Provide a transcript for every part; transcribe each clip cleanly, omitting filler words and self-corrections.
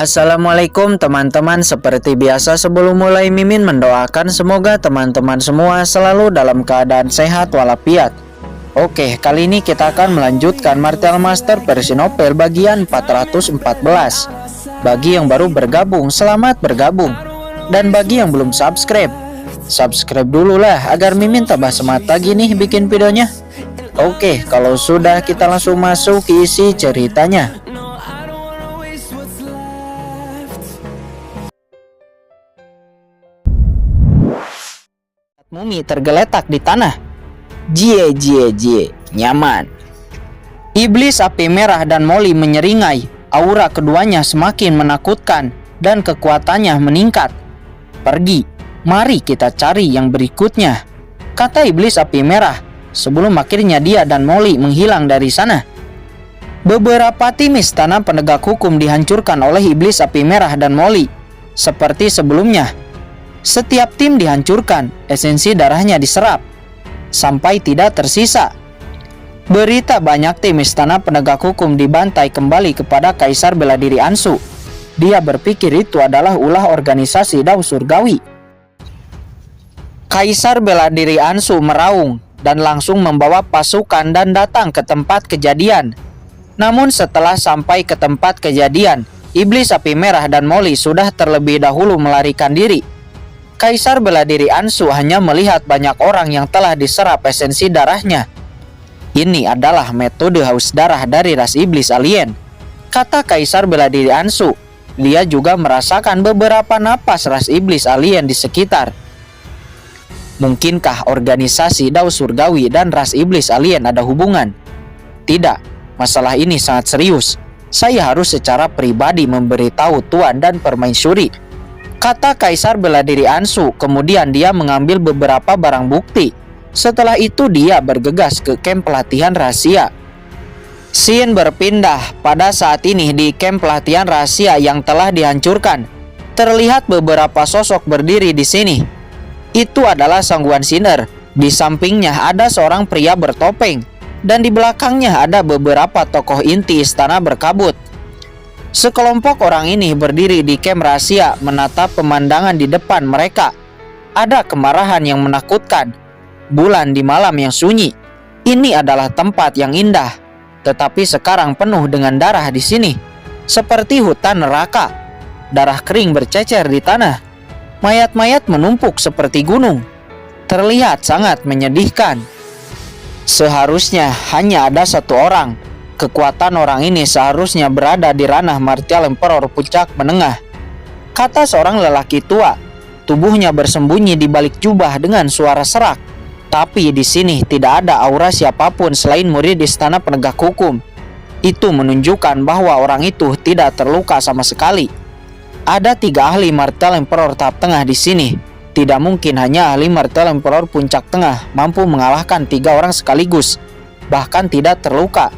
Assalamualaikum teman-teman, seperti biasa sebelum mulai Mimin mendoakan semoga teman-teman semua selalu dalam keadaan sehat walafiat. Oke, kali ini kita akan melanjutkan Martial Master versi novel bagian 414. Bagi yang baru bergabung, selamat bergabung. Dan bagi yang belum subscribe dulu lah agar Mimin tambah semangat lagi nih bikin videonya. Oke, kalau sudah kita langsung masuk ke isi ceritanya. Mumi tergeletak di tanah. Jie, nyaman. Iblis api merah dan Molly menyeringai. Aura keduanya semakin menakutkan dan kekuatannya meningkat. Pergi, mari kita cari yang berikutnya, kata iblis api merah sebelum akhirnya dia dan Molly menghilang dari sana. Beberapa tim istana penegak hukum dihancurkan oleh iblis api merah dan Molly. Seperti sebelumnya, setiap tim dihancurkan, esensi darahnya diserap sampai tidak tersisa. Berita banyak tim istana penegak hukum dibantai kembali kepada Kaisar Bela Diri Ansu. Dia berpikir itu adalah ulah organisasi Dao Surgawi. Kaisar Bela Diri Ansu meraung dan langsung membawa pasukan dan datang ke tempat kejadian. Namun setelah sampai ke tempat kejadian, iblis api merah dan Molly sudah terlebih dahulu melarikan diri. Kaisar Bela Diri Ansu hanya melihat banyak orang yang telah diserap esensi darahnya. Ini adalah metode haus darah dari ras iblis alien, kata Kaisar Bela Diri Ansu. Dia juga merasakan beberapa napas ras iblis alien di sekitar. Mungkinkah organisasi Dao Surgawi dan ras iblis alien ada hubungan? Tidak, masalah ini sangat serius. Saya harus secara pribadi memberitahu Tuan dan Permaisuri, kata Kaisar Bela Diri Ansu. Kemudian dia mengambil beberapa barang bukti. Setelah itu dia bergegas ke camp pelatihan rahasia. Scene berpindah pada saat ini di camp pelatihan rahasia yang telah dihancurkan. Terlihat beberapa sosok berdiri di sini. Itu adalah Sangguan Sinner. Di sampingnya ada seorang pria bertopeng. Dan di belakangnya ada beberapa tokoh inti istana berkabut. Sekelompok orang ini berdiri di camp rahasia menatap pemandangan di depan mereka. Ada kemarahan yang menakutkan. Bulan di malam yang sunyi. Ini adalah tempat yang indah, tetapi sekarang penuh dengan darah di sini, seperti hutan neraka. Darah kering bercecer di tanah. Mayat-mayat menumpuk seperti gunung. Terlihat sangat menyedihkan. Seharusnya hanya ada satu orang. Kekuatan orang ini seharusnya berada di ranah Martial Emperor puncak menengah, kata seorang lelaki tua. Tubuhnya bersembunyi di balik jubah dengan suara serak. Tapi di sini tidak ada aura siapapun selain murid istana penegak hukum. Itu menunjukkan bahwa orang itu tidak terluka sama sekali. Ada 3 ahli Martial Emperor tahap tengah di sini. Tidak mungkin hanya ahli Martial Emperor puncak tengah mampu mengalahkan 3 orang sekaligus, bahkan tidak terluka.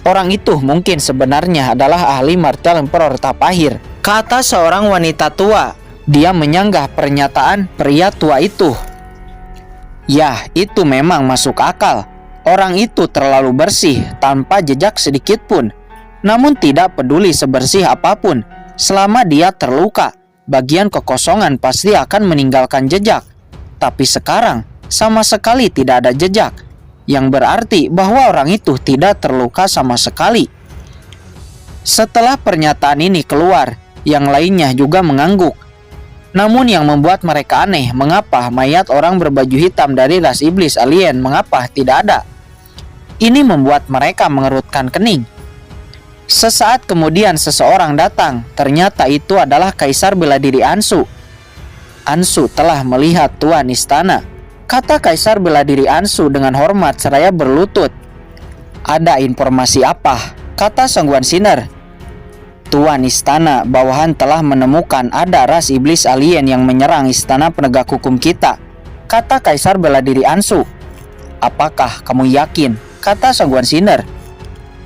Orang itu mungkin sebenarnya adalah ahli Martial Emperor tahap akhir, kata seorang wanita tua. Dia menyanggah pernyataan pria tua itu. Ya, itu memang masuk akal. Orang itu terlalu bersih tanpa jejak sedikit pun. Namun tidak peduli sebersih apapun, selama dia terluka, bagian kekosongan pasti akan meninggalkan jejak. Tapi sekarang sama sekali tidak ada jejak, yang berarti bahwa orang itu tidak terluka sama sekali. Setelah pernyataan ini keluar, yang lainnya juga mengangguk. Namun yang membuat mereka aneh, mengapa mayat orang berbaju hitam dari ras iblis alien mengapa tidak ada? Ini membuat mereka mengerutkan kening. Sesaat kemudian seseorang datang. Ternyata itu adalah Kaisar Bela Diri Ansu. Ansu telah melihat Tuan Istana, kata Kaisar Bela Diri Ansu dengan hormat seraya berlutut. Ada informasi apa? Kata Sangguan Sinner. Tuan Istana, bawahan telah menemukan ada ras iblis alien yang menyerang istana penegak hukum kita, kata Kaisar Bela Diri Ansu. Apakah kamu yakin? Kata Sangguan Sinner.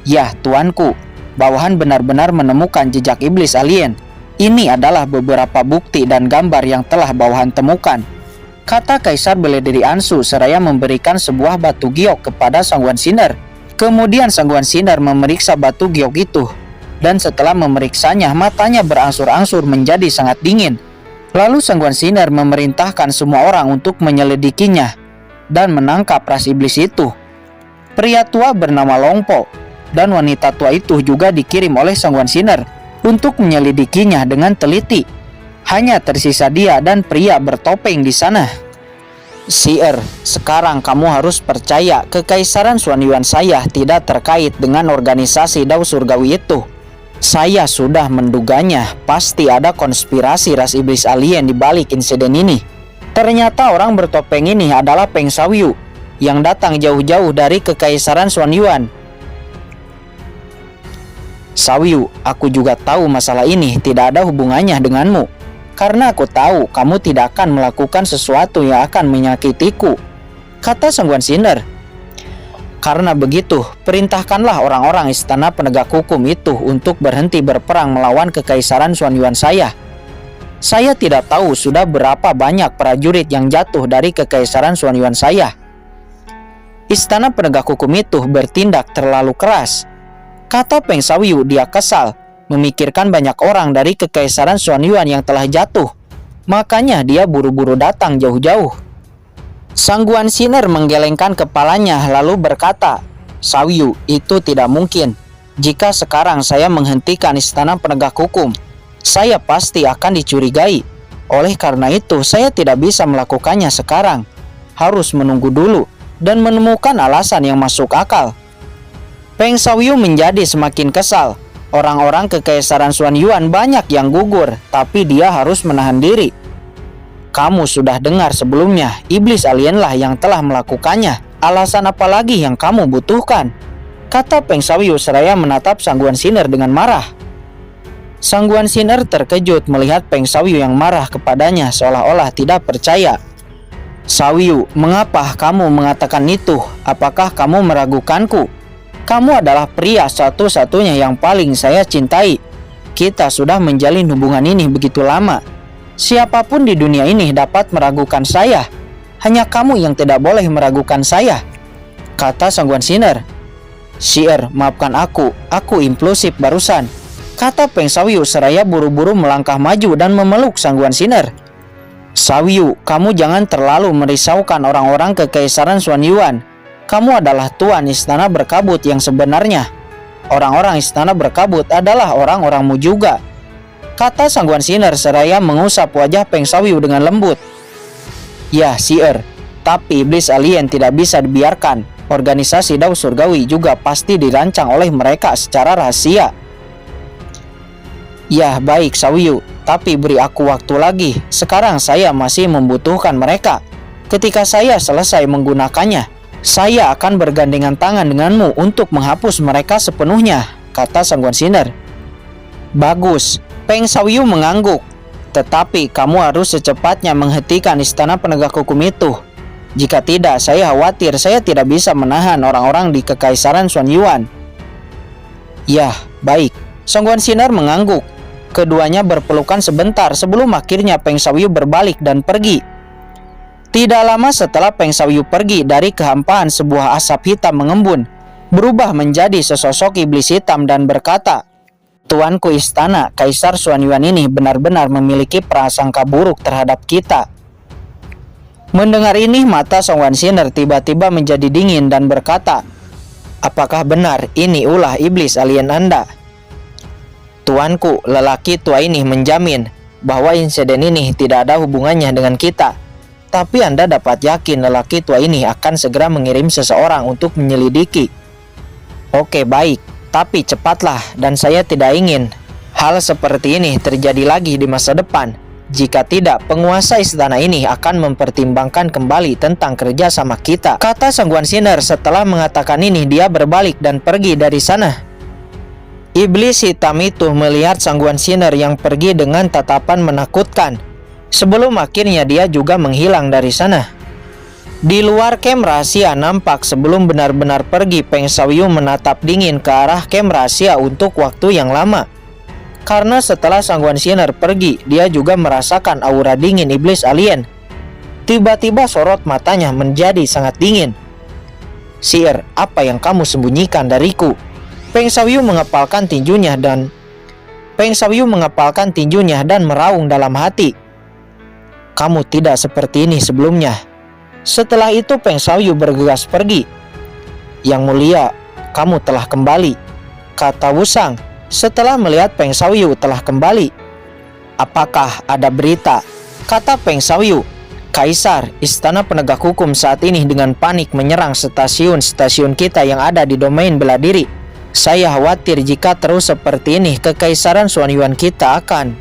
Ya, tuanku, bawahan benar-benar menemukan jejak iblis alien. Ini adalah beberapa bukti dan gambar yang telah bawahan temukan, kata Kaisar Bela Diri Ansu seraya memberikan sebuah batu giok kepada Sangguan Sinner. Kemudian Sangguan Sinner memeriksa batu giok itu. dan setelah memeriksanya, matanya berangsur-angsur menjadi sangat dingin. Lalu Sangguan Sinar memerintahkan semua orang untuk menyelidikinya dan menangkap ras iblis itu. Pria tua bernama Longpo dan wanita tua itu juga dikirim oleh Sangguan Sinar untuk menyelidikinya dengan teliti. Hanya tersisa dia dan pria bertopeng di sana. Si'er, sekarang kamu harus percaya Kekaisaran Xuanyuan saya tidak terkait dengan organisasi Dao Surgawi itu. Saya sudah menduganya, pasti ada konspirasi ras iblis alien di balik insiden ini. Ternyata orang bertopeng ini adalah Peng Xiaoyu yang datang jauh-jauh dari Kekaisaran Xuanyuan. Xiaoyu, aku juga tahu masalah ini tidak ada hubungannya denganmu. Karena aku tahu kamu tidak akan melakukan sesuatu yang akan menyakitiku, kata Sangguan Sinar. Karena begitu, perintahkanlah orang-orang istana penegak hukum itu untuk berhenti berperang melawan Kekaisaran Xuanyuan saya. Saya tidak tahu sudah berapa banyak prajurit yang jatuh dari Kekaisaran Xuanyuan saya. Istana penegak hukum itu bertindak terlalu keras, kata Peng Xiaoyu. Dia kesal memikirkan banyak orang dari Kekaisaran Xuanyuan yang telah jatuh. Makanya dia buru-buru datang jauh-jauh. Sangguan Sinar menggelengkan kepalanya lalu berkata, Xiaoyu, itu tidak mungkin. Jika sekarang saya menghentikan istana penegak hukum, saya pasti akan dicurigai. Oleh karena itu, saya tidak bisa melakukannya sekarang. Harus menunggu dulu dan menemukan alasan yang masuk akal. Peng Xiaoyu menjadi semakin kesal. Orang-orang Kekaisaran Xuanyuan banyak yang gugur, tapi dia harus menahan diri. Kamu sudah dengar sebelumnya, iblis alienlah yang telah melakukannya. Alasan apa lagi yang kamu butuhkan? Kata Peng Xiaoyu seraya menatap Sangguan Sinar dengan marah. Sangguan Sinar terkejut melihat Peng Xiaoyu yang marah kepadanya seolah-olah tidak percaya. Xiaoyu, mengapa kamu mengatakan itu? Apakah kamu meragukanku? Kamu adalah pria satu-satunya yang paling saya cintai. Kita sudah menjalin hubungan ini begitu lama. Siapapun di dunia ini dapat meragukan saya. Hanya kamu yang tidak boleh meragukan saya, kata Sangguan Sinar. Si'er, maafkan aku impulsif barusan, kata Peng Xiaoyu seraya buru-buru melangkah maju dan memeluk Sangguan Sinar. Xiaoyu, kamu jangan terlalu merisaukan orang-orang Kekaisaran Xuanyuan. Kamu adalah tuan istana berkabut yang sebenarnya. Orang-orang istana berkabut adalah orang-orangmu juga, kata Sangguan Sinar seraya mengusap wajah Peng Xiaoyu dengan lembut. Ya, Si'er, tapi iblis alien tidak bisa dibiarkan. Organisasi Dao Surgawi juga pasti dirancang oleh mereka secara rahasia. Ya, baik Xiaoyu, tapi beri aku waktu lagi. Sekarang saya masih membutuhkan mereka. Ketika saya selesai menggunakannya, saya akan bergandengan tangan denganmu untuk menghapus mereka sepenuhnya, kata Sangguan Sinar. Bagus, Peng Xiaoyu mengangguk. Tetapi kamu harus secepatnya menghentikan istana penegak hukum itu. Jika tidak, saya khawatir saya tidak bisa menahan orang-orang di Kekaisaran Xuanyuan. Ya, baik, Sangguan Sinar mengangguk. Keduanya berpelukan sebentar sebelum akhirnya Peng Xiaoyu berbalik dan pergi. Tidak lama setelah Peng Xiaoyu pergi, dari kehampaan sebuah asap hitam mengembun, berubah menjadi sesosok iblis hitam dan berkata, Tuanku istana, Kaisar Xuanyuan ini benar-benar memiliki prasangka buruk terhadap kita. Mendengar ini, mata Sangguan Sinar tiba-tiba menjadi dingin dan berkata, apakah benar ini ulah iblis alien Anda? Tuanku, lelaki tua ini menjamin bahwa insiden ini tidak ada hubungannya dengan kita. Tapi Anda dapat yakin lelaki tua ini akan segera mengirim seseorang untuk menyelidiki. Oke, baik, tapi cepatlah, dan saya tidak ingin hal seperti ini terjadi lagi di masa depan. Jika tidak, penguasa istana ini akan mempertimbangkan kembali tentang kerja sama kita, kata Sangguan Sinar. Setelah mengatakan ini, dia berbalik dan pergi dari sana. Iblis hitam itu melihat Sangguan Sinar yang pergi dengan tatapan menakutkan, sebelum akhirnya dia juga menghilang dari sana. Di luar kem rahasia nampak sebelum benar-benar pergi, Peng Xiaoyu menatap dingin ke arah kem rahasia untuk waktu yang lama. Karena setelah Sangguan Sinar pergi, dia juga merasakan aura dingin iblis alien. Tiba-tiba sorot matanya menjadi sangat dingin. Si'er, apa yang kamu sembunyikan dariku? Peng Xiaoyu mengepalkan tinjunya dan Peng Xiaoyu mengepalkan tinjunya dan meraung dalam hati. Kamu tidak seperti ini sebelumnya. Setelah itu Peng Xiaoyu bergegas pergi. Yang mulia, kamu telah kembali, kata Wusang setelah melihat Peng Xiaoyu telah kembali. Apakah ada berita? Kata Peng Xiaoyu. Kaisar, istana penegak hukum saat ini dengan panik menyerang stasiun-stasiun kita yang ada di domain bela diri. Saya khawatir jika terus seperti ini kekaisaran Xuanyuan kita akan...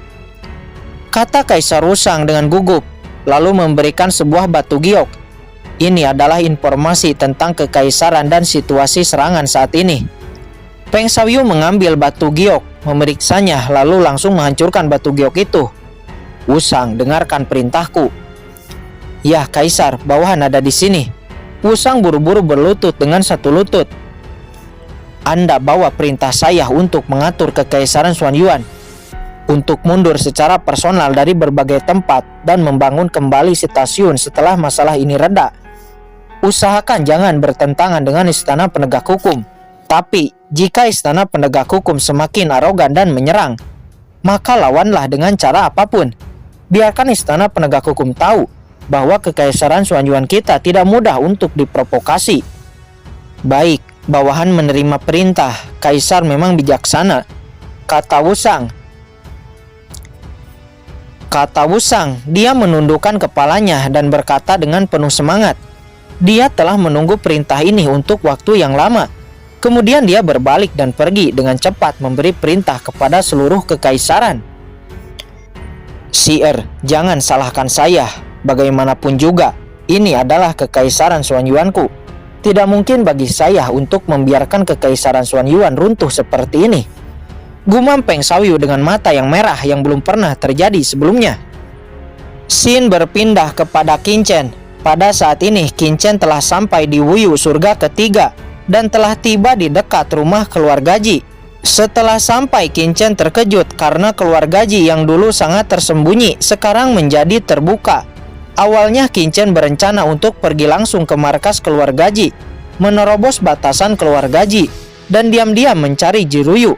Kata Kaisar Wusang dengan gugup, lalu memberikan sebuah batu giok. Ini adalah informasi tentang kekaisaran dan situasi serangan saat ini. Peng Xiaoyu mengambil batu giok, memeriksanya, lalu langsung menghancurkan batu giok itu. Wusang, dengarkan perintahku. Ya, Kaisar, bawahan ada di sini. Wusang buru-buru berlutut dengan satu lutut. Anda bawa perintah saya untuk mengatur kekaisaran Xuanyuan, untuk mundur secara personal dari berbagai tempat dan membangun kembali stasiun setelah masalah ini reda. Usahakan jangan bertentangan dengan istana penegak hukum. Tapi, jika istana penegak hukum semakin arogan dan menyerang, maka lawanlah dengan cara apapun. Biarkan istana penegak hukum tahu bahwa kekaisaran Xuanyuan kita tidak mudah untuk diprovokasi. Baik, bawahan menerima perintah. Kaisar memang bijaksana, kata Wusang. Dia menundukkan kepalanya dan berkata dengan penuh semangat. Dia telah menunggu perintah ini untuk waktu yang lama. Kemudian dia berbalik dan pergi dengan cepat memberi perintah kepada seluruh kekaisaran. Si'er, jangan salahkan saya. Bagaimanapun juga, ini adalah kekaisaran Xuanyuanku. Tidak mungkin bagi saya untuk membiarkan kekaisaran Xuanyuan runtuh seperti ini. Gumam Peng Xiaoyu dengan mata yang merah yang belum pernah terjadi sebelumnya. Scene berpindah kepada Qin Chen. Pada saat ini Qin Chen telah sampai di Wuyu surga ketiga dan telah tiba di dekat rumah keluarga Ji. Setelah sampai, Qin Chen terkejut karena keluarga Ji yang dulu sangat tersembunyi sekarang menjadi terbuka. Awalnya Qin Chen berencana untuk pergi langsung ke markas keluarga Ji, menerobos batasan keluarga Ji, dan diam-diam mencari Jiruyu.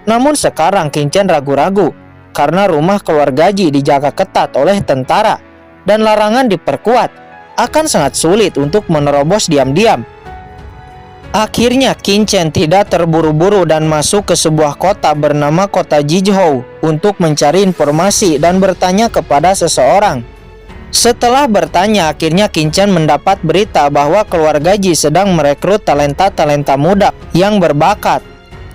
Namun sekarang Qin Chen ragu-ragu karena rumah keluarga Ji dijaga ketat oleh tentara dan larangan diperkuat. Akan sangat sulit untuk menerobos diam-diam. Akhirnya Qin Chen tidak terburu-buru dan masuk ke sebuah kota bernama kota Jizhou untuk mencari informasi dan bertanya kepada seseorang. Setelah bertanya, akhirnya Qin Chen mendapat berita bahwa keluarga Ji sedang merekrut talenta-talenta muda yang berbakat.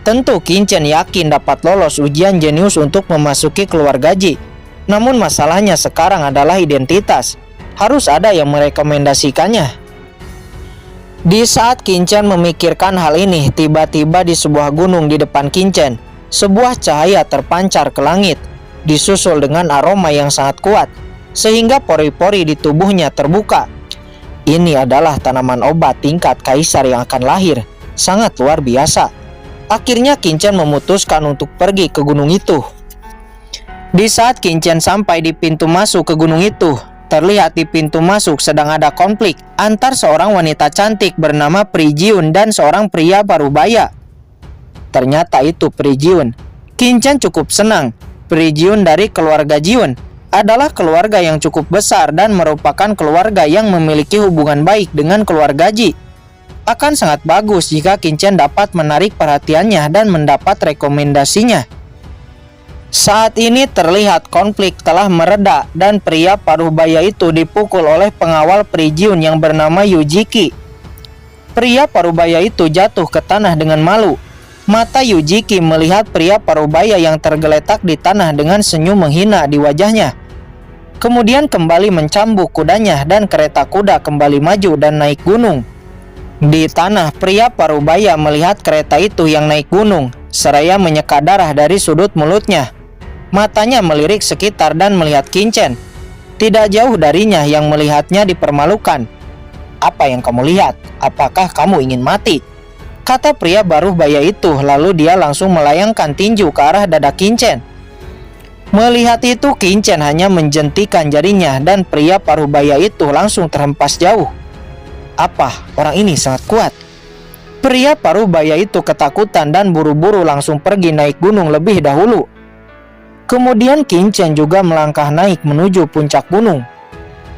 Tentu Qin Chen yakin dapat lolos ujian jenius untuk memasuki keluarga Ji. Namun masalahnya sekarang adalah identitas. Harus ada yang merekomendasikannya. Di saat Qin Chen memikirkan hal ini, tiba-tiba di sebuah gunung di depan Qin Chen, sebuah cahaya terpancar ke langit, disusul dengan aroma yang sangat kuat, sehingga pori-pori di tubuhnya terbuka. Ini adalah tanaman obat tingkat kaisar yang akan lahir, sangat luar biasa. Akhirnya Qin Chen memutuskan untuk pergi ke gunung itu. Di saat Qin Chen sampai di pintu masuk ke gunung itu, terlihat di pintu masuk sedang ada konflik antar seorang wanita cantik bernama Pri Jiun dan seorang pria parubaya. Ternyata itu Pri Jiun. Qin Chen cukup senang. Pri Jiun dari keluarga Jiun adalah keluarga yang cukup besar dan merupakan keluarga yang memiliki hubungan baik dengan keluarga Ji. Akan sangat bagus jika Qin Chen dapat menarik perhatiannya dan mendapat rekomendasinya. Saat ini terlihat konflik telah mereda dan pria parubaya itu dipukul oleh pengawal Pri Jiun yang bernama Yujiki. Pria parubaya itu jatuh ke tanah dengan malu. Mata Yujiki melihat pria parubaya yang tergeletak di tanah dengan senyum menghina di wajahnya. Kemudian kembali mencambuk kudanya dan kereta kuda kembali maju dan naik gunung. Di tanah, pria parubaya melihat kereta itu yang naik gunung, seraya menyeka darah dari sudut mulutnya. Matanya melirik sekitar dan melihat Qin Chen. Tidak jauh darinya yang melihatnya dipermalukan. Apa yang kamu lihat? Apakah kamu ingin mati? Kata pria parubaya itu, lalu dia langsung melayangkan tinju ke arah dada Qin Chen. Melihat itu, Qin Chen hanya menjentikan jarinya dan pria parubaya itu langsung terhempas jauh. Apa? Orang ini sangat kuat. Pria parubaya itu ketakutan dan buru-buru langsung pergi naik gunung lebih dahulu. Kemudian Kincen juga melangkah naik menuju puncak gunung.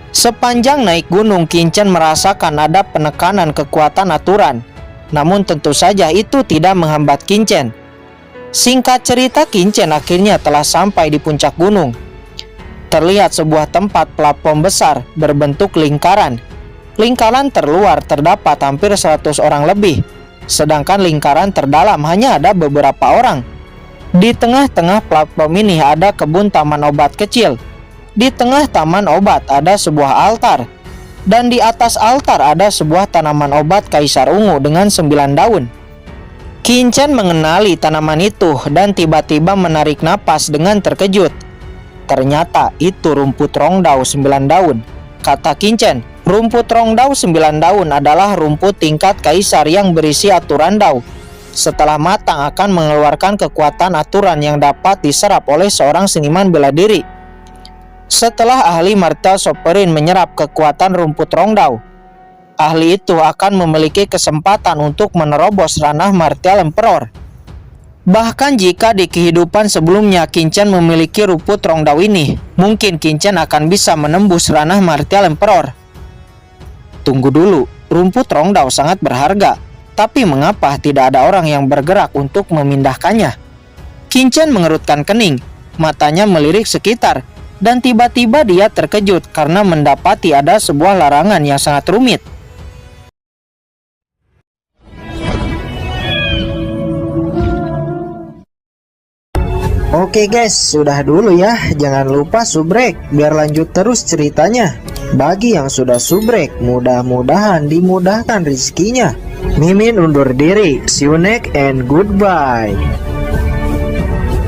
Sepanjang naik gunung, Kincen merasakan ada penekanan kekuatan aturan. Namun tentu saja itu tidak menghambat Kincen. Singkat cerita, Kincen akhirnya telah sampai di puncak gunung. Terlihat sebuah tempat platform besar berbentuk lingkaran. Lingkaran terluar terdapat hampir 100 orang lebih, sedangkan lingkaran terdalam hanya ada beberapa orang. Di tengah-tengah platform ini ada kebun taman obat kecil. Di tengah taman obat ada sebuah altar, dan di atas altar ada sebuah tanaman obat kaisar ungu dengan 9 daun. Kincen mengenali tanaman itu dan tiba-tiba menarik napas dengan terkejut. Ternyata itu rumput rongdao 9 daun. Kata Kincen, rumput rongdao 9 daun adalah rumput tingkat kaisar yang berisi aturan dao. Setelah matang akan mengeluarkan kekuatan aturan yang dapat diserap oleh seorang seniman bela diri. Setelah ahli martial sovereign menyerap kekuatan rumput rongdao, ahli itu akan memiliki kesempatan untuk menerobos ranah martial emperor. Bahkan jika di kehidupan sebelumnya Kincen memiliki rumput rongdao ini, mungkin Kincen akan bisa menembus ranah martial emperor. Tunggu dulu, rumput rongdao sangat berharga, tapi mengapa tidak ada orang yang bergerak untuk memindahkannya? Kincen mengerutkan kening, matanya melirik sekitar, dan tiba-tiba dia terkejut karena mendapati ada sebuah larangan yang sangat rumit. Oke guys, sudah dulu ya. Jangan lupa subrek biar lanjut terus ceritanya. Bagi yang sudah subrek, mudah-mudahan dimudahkan rezekinya. Mimin undur diri. See you next and goodbye.